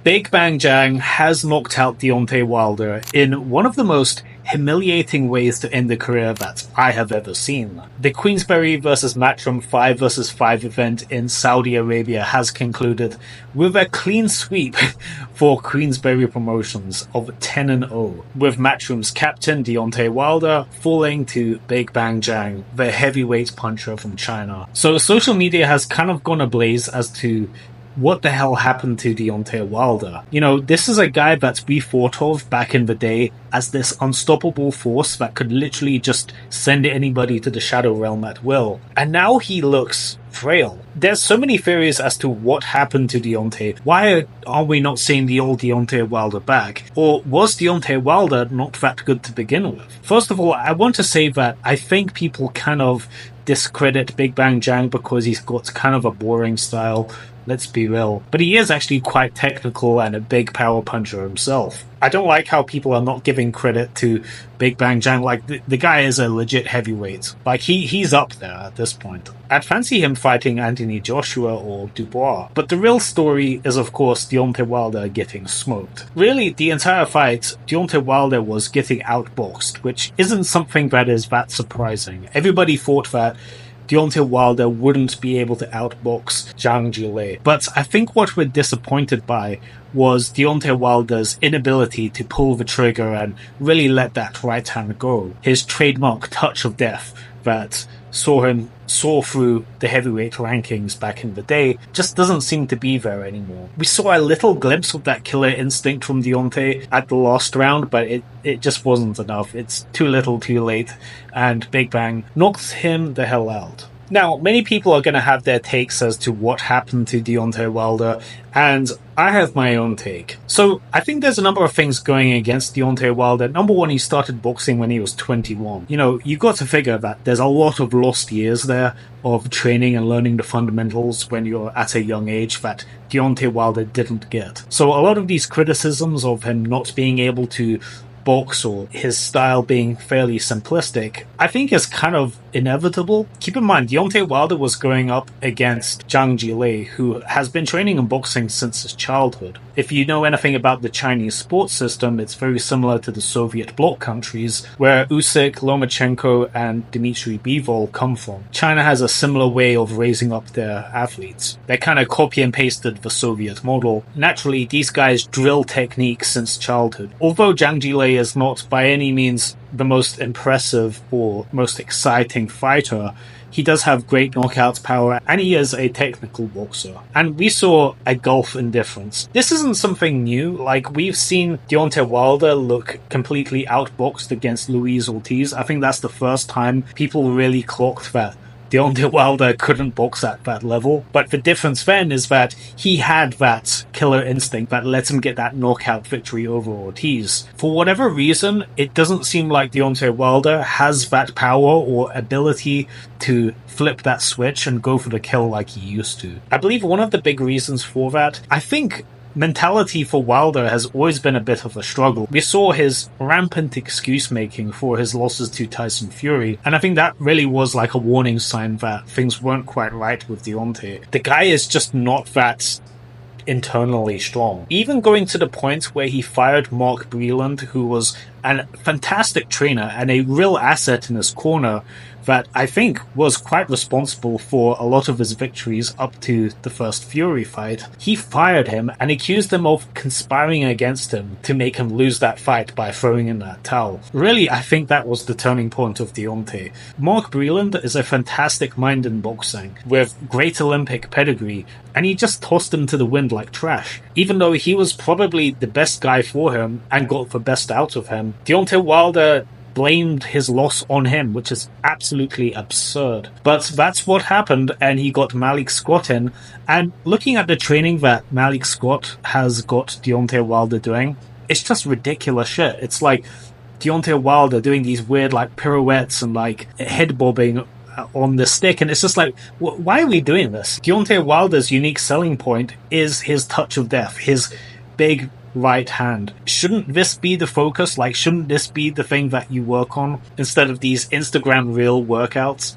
Big Bang Jang has knocked out Deontay Wilder in one of the most humiliating ways to end a career that I have ever seen. The Queensberry vs Matchroom 5 vs 5 event in Saudi Arabia has concluded with a clean sweep for Queensberry Promotions of 10-0, with Matchroom's captain Deontay Wilder falling to Big Bang Jang, the heavyweight puncher from China. So social media has kind of gone ablaze as to what the hell happened to Deontay Wilder? You know, this is a guy that we thought of back in the day as this unstoppable force that could literally just send anybody to the Shadow Realm at will. And now he looks frail. There's so many theories as to what happened to Deontay. Why are we not seeing the old Deontay Wilder back? Or was Deontay Wilder not that good to begin with? First of all, I want to say that I think people kind of discredit Big Bang Jang because he's got kind of a boring style. Let's be real. But he is actually quite technical and a big power puncher himself. I don't like how people are not giving credit to Big Bang Jang. Like, the guy is a legit heavyweight. Like, he's up there at this point. I'd fancy him fighting Anthony Joshua or Dubois. But the real story is, of course, Deontay Wilder getting smoked. Really, the entire fight, Deontay Wilder was getting outboxed, which isn't something that is that surprising. Everybody thought that Deontay Wilder wouldn't be able to outbox Zhilei. But I think what we're disappointed by was Deontay Wilder's inability to pull the trigger and really let that right hand go. His trademark touch of death that saw him soar through the heavyweight rankings back in the day just doesn't seem to be there anymore. We saw a little glimpse of that killer instinct from Deontay at the last round, but it just wasn't enough. It's too little too late, and Big Bang knocks him the hell out. Now, many people are going to have their takes as to what happened to Deontay Wilder, and I have my own take. So, I think there's a number of things going against Deontay Wilder. Number one, he started boxing when he was 21. You know, you've got to figure that there's a lot of lost years there of training and learning the fundamentals when you're at a young age that Deontay Wilder didn't get. So, a lot of these criticisms of him not being able to box or his style being fairly simplistic, I think is kind of inevitable. Keep in mind, Deontay Wilder was going up against Zhilei, who has been training in boxing since his childhood. If you know anything about the Chinese sports system, it's very similar to the Soviet bloc countries, where Usyk, Lomachenko, and Dmitry Bivol come from. China has a similar way of raising up their athletes. They kind of copy and pasted the Soviet model. Naturally, these guys drill technique since childhood. Although Zhilei is not by any means the most impressive or most exciting fighter, he does have great knockout power, and he is a technical boxer. And we saw a gulf in difference. This isn't something new. Like, we've seen Deontay Wilder look completely outboxed against Luis Ortiz. I think that's the first time people really clocked that Deontay Wilder couldn't box at that level. But the difference then is that he had that killer instinct that lets him get that knockout victory over Ortiz. For whatever reason, it doesn't seem like Deontay Wilder has that power or ability to flip that switch and go for the kill like he used to. I believe one of the big reasons for that, I think mentality for Wilder has always been a bit of a struggle. We saw his rampant excuse-making for his losses to Tyson Fury, and I think that really was like a warning sign that things weren't quite right with Deontay. The guy is just not that internally strong. Even going to the point where he fired Mark Breland, who was a fantastic trainer and a real asset in his corner, that I think was quite responsible for a lot of his victories up to the first Fury fight. He fired him and accused him of conspiring against him to make him lose that fight by throwing in that towel. Really, I think that was the turning point of Deontay. Mark Breland is a fantastic mind in boxing, with great Olympic pedigree, and he just tossed him to the wind like trash. Even though he was probably the best guy for him and got the best out of him, Deontay Wilder blamed his loss on him, which is absolutely absurd. But that's what happened, and he got Malik Scott in. And looking at the training that Malik Scott has got Deontay Wilder doing, it's just ridiculous shit. It's like Deontay Wilder doing these weird like pirouettes and like head bobbing on the stick, and it's just like, why are we doing this? Deontay Wilder's unique selling point is his touch of death, his big right hand. Shouldn't this be the focus? Like, shouldn't this be the thing that you work on instead of these Instagram reel workouts?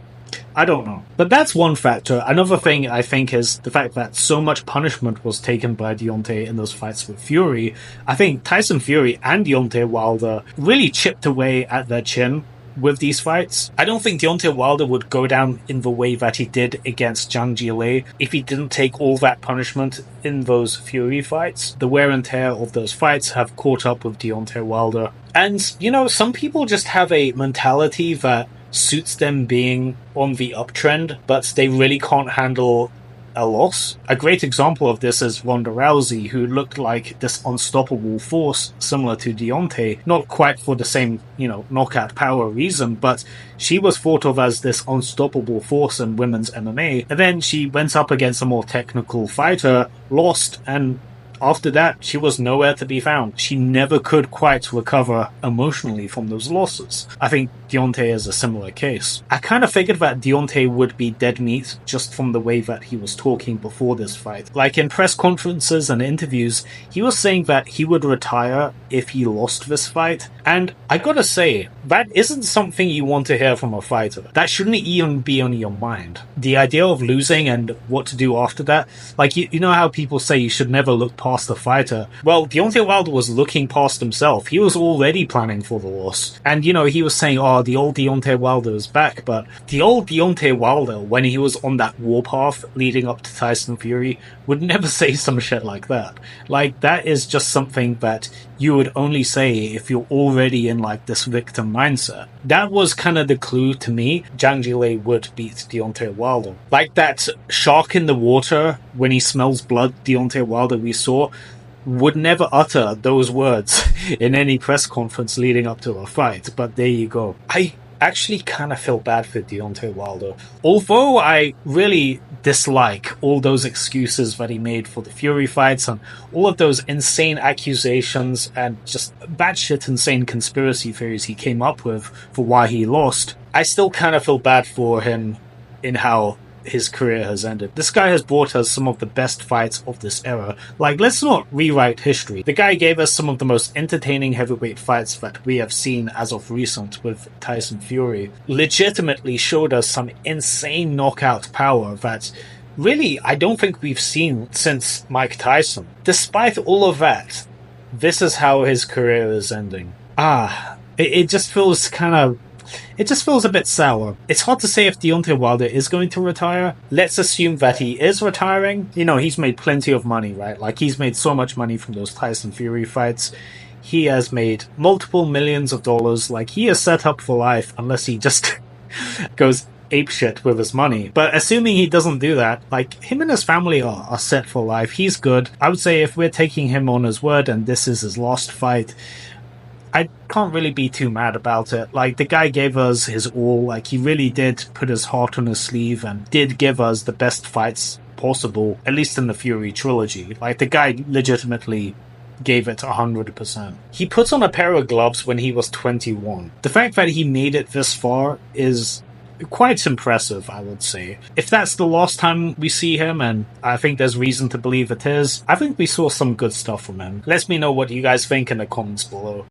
I don't know. But that's one factor. Another thing I think is the fact that so much punishment was taken by Deontay in those fights with Fury. I think Tyson Fury and Deontay Wilder really chipped away at their chin with these fights. I don't think Deontay Wilder would go down in the way that he did against Zhilei if he didn't take all that punishment in those Fury fights. The wear and tear of those fights have caught up with Deontay Wilder. And, you know, some people just have a mentality that suits them being on the uptrend, but they really can't handle a loss. A great example of this is Ronda Rousey, who looked like this unstoppable force similar to Deontay, not quite for the same, knockout power reason, but she was thought of as this unstoppable force in women's MMA, and then she went up against a more technical fighter, lost, and after that, she was nowhere to be found. She never could quite recover emotionally from those losses. I think Deontay is a similar case. I kind of figured that Deontay would be dead meat just from the way that he was talking before this fight. Like in press conferences and interviews, he was saying that he would retire if he lost this fight. And I gotta say, that isn't something you want to hear from a fighter. That shouldn't even be on your mind. The idea of losing and what to do after that, like you know how people say you should never look past the fighter. Well, Deontay Wilder was looking past himself. He was already planning for the loss. And, he was saying, the old Deontay Wilder is back. But the old Deontay Wilder, when he was on that warpath leading up to Tyson Fury, would never say some shit like that. Like, that is just something that you would only say if you're already in, like, this victim mindset. That was kind of the clue to me. Zhang would beat Deontay Wilder. Like that shark in the water, when he smells blood, Deontay Wilder we saw, would never utter those words in any press conference leading up to a fight. But there you go. I actually kind of feel bad for Deontay Wilder. Although I really dislike all those excuses that he made for the Fury fights and all of those insane accusations and just batshit insane conspiracy theories he came up with for why he lost, I still kind of feel bad for him in how his career has ended. This guy has brought us some of the best fights of this era. Like, let's not rewrite history. The guy gave us some of the most entertaining heavyweight fights that we have seen as of recent with Tyson Fury. Legitimately showed us some insane knockout power that really I don't think we've seen since Mike Tyson. Despite all of that, this is how his career is ending. It just feels it just feels a bit sour. It's hard to say if Deontay Wilder is going to retire. Let's assume that he is retiring. He's made plenty of money, right? Like, he's made so much money from those Tyson Fury fights. He has made multiple millions of dollars. Like, he is set up for life unless he just goes apeshit with his money. But assuming he doesn't do that, like, him and his family are set for life. He's good. I would say if we're taking him on his word and this is his last fight, I can't really be too mad about it. Like, the guy gave us his all. Like, he really did put his heart on his sleeve and did give us the best fights possible, at least in the Fury trilogy. Like, the guy legitimately gave it 100%. He put on a pair of gloves when he was 21. The fact that he made it this far is quite impressive, I would say. If that's the last time we see him, and I think there's reason to believe it is, I think we saw some good stuff from him. Let me know what you guys think in the comments below.